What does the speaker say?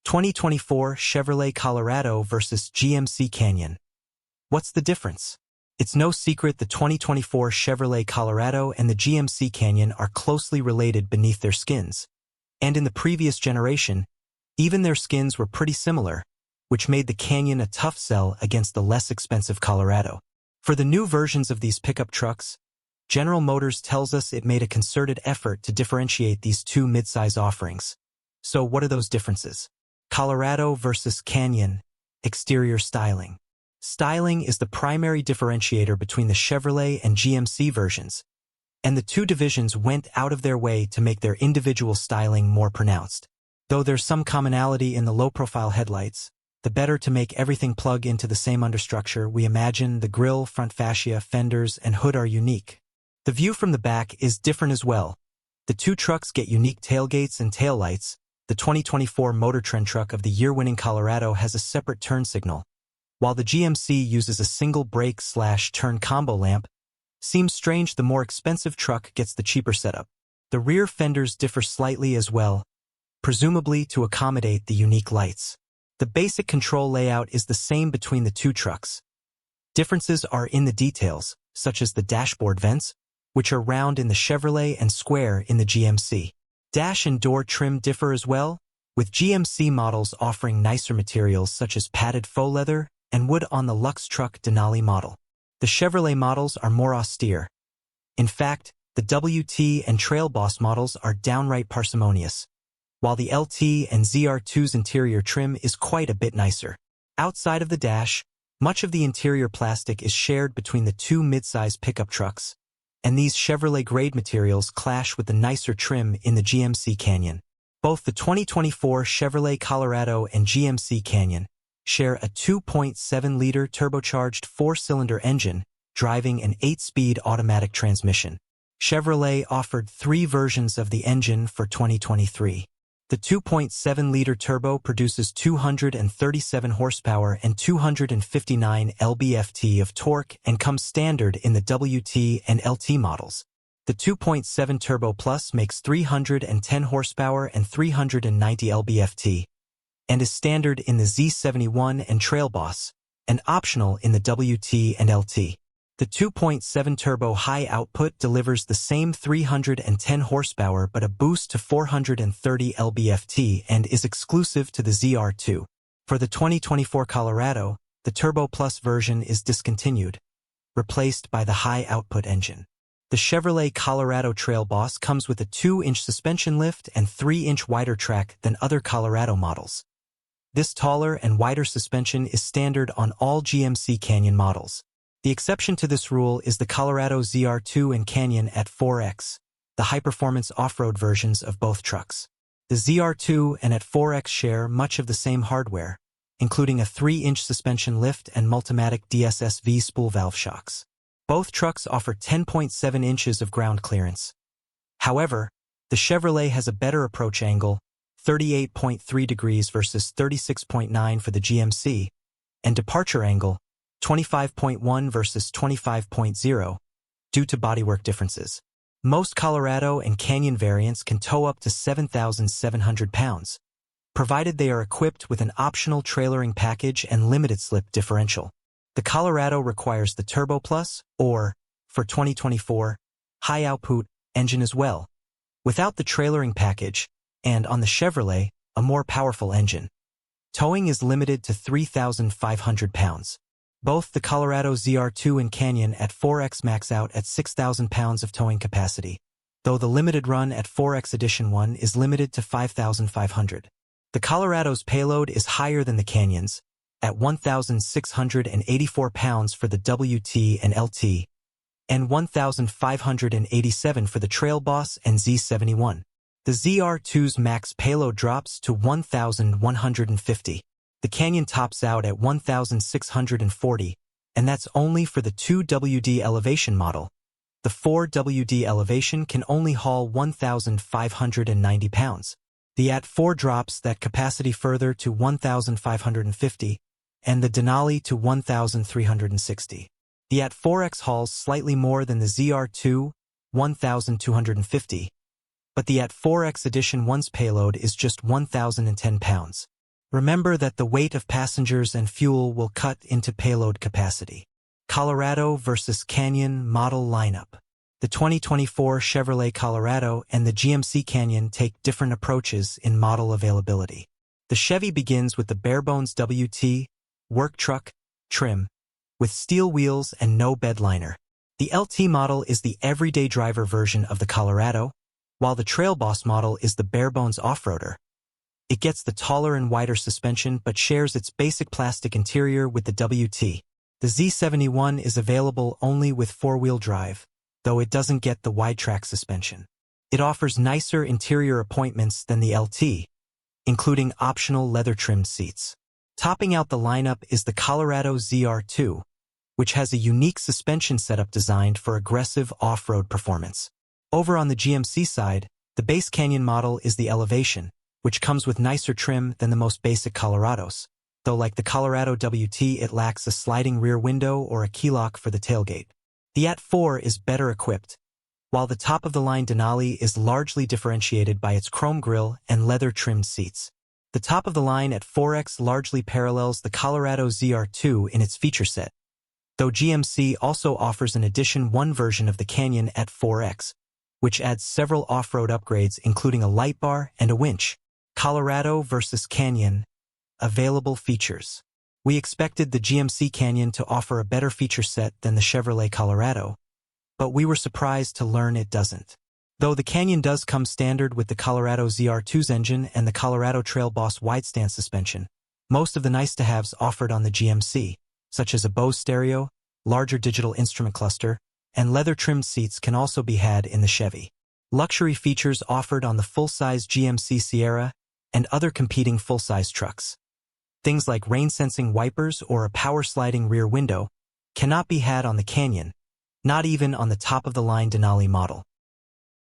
2024 Chevrolet Colorado versus GMC Canyon. What's the difference? It's no secret the 2024 Chevrolet Colorado and the GMC Canyon are closely related beneath their skins. And in the previous generation, even their skins were pretty similar, which made the Canyon a tough sell against the less expensive Colorado. For the new versions of these pickup trucks, General Motors tells us it made a concerted effort to differentiate these two midsize offerings. So what are those differences? Colorado versus Canyon. Exterior styling. Styling is the primary differentiator between the Chevrolet and GMC versions, and the two divisions went out of their way to make their individual styling more pronounced. Though there's some commonality in the low-profile headlights, the better to make everything plug into the same understructure, we imagine the grille, front fascia, fenders, and hood are unique. The view from the back is different as well. The two trucks get unique tailgates and taillights. The 2024 Motor Trend truck of the year-winning Colorado has a separate turn signal, while the GMC uses a single brake/turn combo lamp. Seems strange the more expensive truck gets the cheaper setup. The rear fenders differ slightly as well, presumably to accommodate the unique lights. The basic control layout is the same between the two trucks. Differences are in the details, such as the dashboard vents, which are round in the Chevrolet and square in the GMC. Dash and door trim differ as well, with GMC models offering nicer materials such as padded faux leather and wood on the Luxe Truck Denali model. The Chevrolet models are more austere. In fact, the WT and Trail Boss models are downright parsimonious, while the LT and ZR2's interior trim is quite a bit nicer. Outside of the dash, much of the interior plastic is shared between the two midsize pickup trucks, and these Chevrolet-grade materials clash with the nicer trim in the GMC Canyon. Both the 2024 Chevrolet Colorado and GMC Canyon share a 2.7-liter turbocharged four-cylinder engine driving an 8-speed automatic transmission. Chevrolet offered 3 versions of the engine for 2023. The 2.7-liter turbo produces 237 horsepower and 259 lb-ft of torque and comes standard in the WT and LT models. The 2.7 Turbo Plus makes 310 horsepower and 390 lb-ft, and is standard in the Z71 and Trail Boss, and optional in the WT and LT. The 2.7 Turbo High Output delivers the same 310 horsepower but a boost to 430 lb-ft and is exclusive to the ZR2. For the 2024 Colorado, the Turbo Plus version is discontinued, replaced by the High Output engine. The Chevrolet Colorado Trail Boss comes with a 2-inch suspension lift and 3-inch wider track than other Colorado models. This taller and wider suspension is standard on all GMC Canyon models. The exception to this rule is the Colorado ZR2 and Canyon at 4X, the high-performance off-road versions of both trucks. The ZR2 and at 4X share much of the same hardware, including a 3-inch suspension lift and Multimatic DSSV spool valve shocks. Both trucks offer 10.7 inches of ground clearance. However, the Chevrolet has a better approach angle, 38.3 degrees versus 36.9 for the GMC, and departure angle, 25.1 versus 25.0, due to bodywork differences. Most Colorado and Canyon variants can tow up to 7,700 pounds, provided they are equipped with an optional trailering package and limited slip differential. The Colorado requires the Turbo Plus, or, for 2024, High Output engine as well, without the trailering package, and on the Chevrolet, a more powerful engine. Towing is limited to 3,500 pounds. Both the Colorado ZR2 and Canyon at 4X max out at 6,000 pounds of towing capacity, though the limited run at 4X Edition 1 is limited to 5,500. The Colorado's payload is higher than the Canyon's, at 1,684 pounds for the WT and LT, and 1,587 for the Trail Boss and Z71. The ZR2's max payload drops to 1,150. The Canyon tops out at 1,640, and that's only for the 2WD Elevation model. The 4WD Elevation can only haul 1,590 pounds. The AT4 drops that capacity further to 1,550, and the Denali to 1,360. The AT4X hauls slightly more than the ZR2, 1,250, but the AT4X Edition 1's payload is just 1,010 pounds. Remember that the weight of passengers and fuel will cut into payload capacity. Colorado versus Canyon model lineup. The 2024 Chevrolet Colorado and the GMC Canyon take different approaches in model availability. The Chevy begins with the barebones WT, work truck, trim, with steel wheels and no bed liner. The LT model is the everyday driver version of the Colorado, while the Trail Boss model is the barebones off-roader. It gets the taller and wider suspension but shares its basic plastic interior with the WT. The Z71 is available only with four-wheel drive, though it doesn't get the wide-track suspension. It offers nicer interior appointments than the LT, including optional leather-trimmed seats. Topping out the lineup is the Colorado ZR2, which has a unique suspension setup designed for aggressive off-road performance. Over on the GMC side, the base Canyon model is the Elevation, which comes with nicer trim than the most basic Colorados, though like the Colorado WT it lacks a sliding rear window or a keylock for the tailgate. The AT4 is better equipped, while the top-of-the-line Denali is largely differentiated by its chrome grille and leather-trimmed seats. The top-of-the-line AT4X largely parallels the Colorado ZR2 in its feature set, though GMC also offers an Edition 1 version of the Canyon AT4X, which adds several off-road upgrades including a light bar and a winch. Colorado versus Canyon. Available features. We expected the GMC Canyon to offer a better feature set than the Chevrolet Colorado, but we were surprised to learn it doesn't. Though the Canyon does come standard with the Colorado ZR2's engine and the Colorado Trail Boss wide-stance suspension, most of the nice-to-haves offered on the GMC, such as a Bose stereo, larger digital instrument cluster, and leather-trimmed seats can also be had in the Chevy. Luxury features offered on the full-size GMC Sierra and other competing full-size trucks. Things like rain-sensing wipers or a power-sliding rear window cannot be had on the Canyon, not even on the top-of-the-line Denali model.